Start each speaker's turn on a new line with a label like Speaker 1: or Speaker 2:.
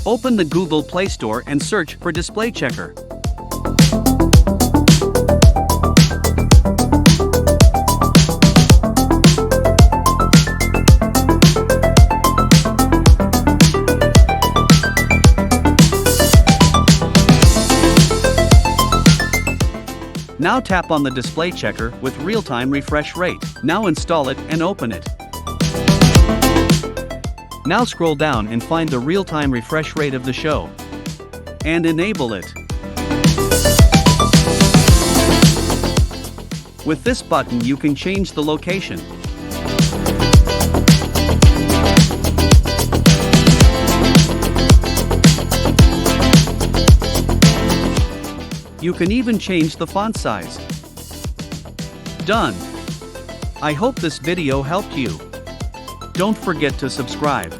Speaker 1: Open the Google Play Store and search for Display Checker. Now tap on the display checker with real-time refresh rate. Now install it and open it. Now scroll down and find the real-time refresh rate of the show. And enable it. With this button you can change the location. You can even change the font size. Done. I hope this video helped you. Don't forget to subscribe.